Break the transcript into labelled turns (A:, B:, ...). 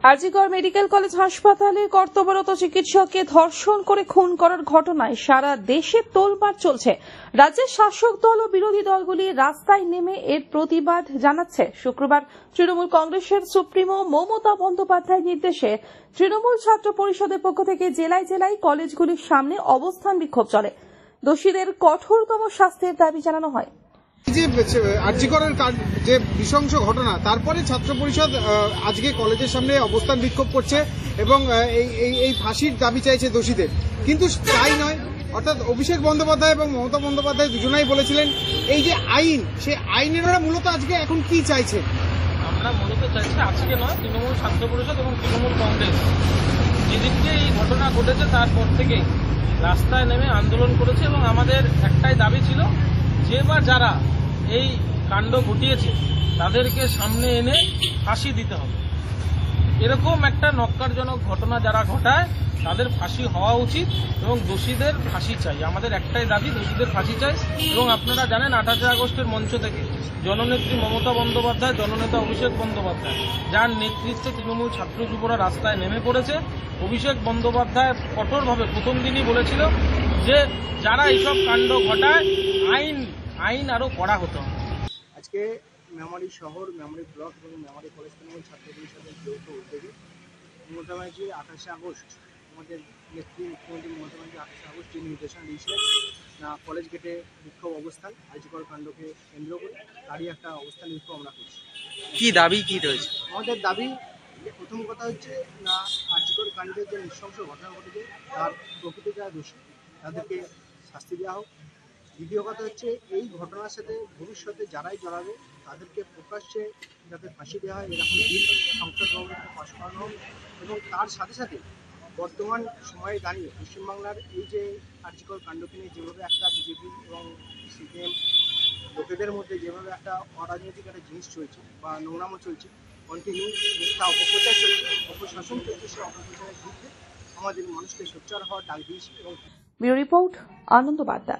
A: RG Kar medical college হাসপাতালে কর্তব্যরত চিকিৎসককে ধর্ষণ করে খুন করার ঘটনায় সারা দেশে তোলপাড় চলছে। রাজ্যের শাসক দল ও বিরোধী দলগুলি রাস্তায় নেমে এর প্রতিবাদ জানাচ্ছে। শুক্রবার তৃণমূল কংগ্রেসের সুপ্রিমো মমতা বন্দ্যোপাধ্যায়ের নির্দেশে তৃণমূল ছাত্র পরিষদের পক্ষ থেকে জেলায় জেলায় কলেজগুলির সামনে অবস্থান বিক্ষোভ চলে। দোষীদের কঠোরতম শাস্তির দাবি জানানো হয়।
B: আরজিকরের যে নৃশংস ঘটনা, তারপরে ছাত্র পরিষদ আজকে কলেজের সামনে অবস্থান বিক্ষোভ করছে এবং এই ফাঁসির দাবি চাইছে দোষীদের। কিন্তু তাই নয়, অর্থাৎ অভিষেক বন্দ্যোপাধ্যায় এবং মমতা বন্দ্যোপাধ্যায় দুজনাই বলেছিলেন এই যে আইন, সেই আইনের ওরা মূলত আজকে এখন কি চাইছে?
C: আমরা মূলত চাইছি আজকে নয়, তৃণমূল ছাত্র পরিষদ এবং তৃণমূল কংগ্রেস যেদিনকে এই ঘটনা ঘটেছে তারপর থেকেই রাস্তায় নেমে আন্দোলন করেছে এবং আমাদের একটাই দাবি ছিল যে বা যারা এই কাণ্ড ঘটিয়েছে তাদেরকে সামনে এনে ফাঁসি দিতে হবে। এরকম একটা নক্কারজনক ঘটনা যারা ঘটায় তাদের ফাঁসি হওয়া উচিত এবং দোষীদের ফাঁসি চাই। আমাদের একটাই দাবি, দোষীদের ফাঁসি চাই। এবং আপনারা জানেন 28 আগস্টের মঞ্চ থেকে জননেত্রী মমতা বন্দ্যোপাধ্যায়, জননেতা অভিষেক বন্দ্যোপাধ্যায়, যার নেতৃত্বে তৃণমূল ছাত্র যুবরা রাস্তায় নেমে পড়েছে। অভিষেক বন্দ্যোপাধ্যায় কঠোরভাবে প্রথম দিনই বলেছিল যে যারা এইসব কাণ্ড ঘটায় আইন আরো কড়া হতে হবে।
B: আজকে মেমারি শহর, মেমারি ব্লক এবং মেমারি কলেজ তৃণমূল ছাত্র পরিষদের যৌথ উদ্যোগে মমতা ব্যানার্জি 28 আগস্ট আমাদের নেত্রী মুখ্যমন্ত্রী মমতা ব্যানার্জি 28 আগস্ট যে নির্দেশনা দিয়েছিলেন না কলেজ গেটে বিক্ষোভ অবস্থান আরজিকর কাণ্ডকে কেন্দ্র করে, তারই একটা অবস্থান বিক্ষোভ আমরা করছি।
D: কি দাবি কি রয়েছে?
B: আমাদের দাবি, প্রথম কথা হচ্ছে না আরজিকর কাণ্ডের যে নৃশংস ঘটনা ঘটেছে তার প্রকৃত যারা দোষী তাদেরকে শাস্তি দেওয়া হোক। দ্বিতীয় কথা হচ্ছে এই ঘটনার সাথে ভবিষ্যতে যারাই জড়াবে তাদেরকে প্রকাশ্যে যাতে ফাঁসি দেওয়া হয় এরকম বিল সংসদ ভবনে পাশ করানো হোক। এবং তার সাথে সাথে বর্তমান সময়ে দাঁড়িয়ে পশ্চিমবাংলার এই যে আরজিকর কাণ্ডকে নিয়ে যেভাবে একটা বিজেপি এবং সিপিএম লোকেদের মধ্যে যেভাবে একটা অরাজনৈতিক একটা জিনিস চলছে বা নোংরামো চলছে, কন্টিনিউ মিথ্যা অপপ্রচার চলছে, অপশাসন চলছে, সেই অপপ্রচারের বিরুদ্ধে আমাদের মানুষকে সোচ্চার হওয়ার ডাক দিয়েছি। এবং
A: ব্যুরো রিপোর্ট, আনন্দ বার্তা।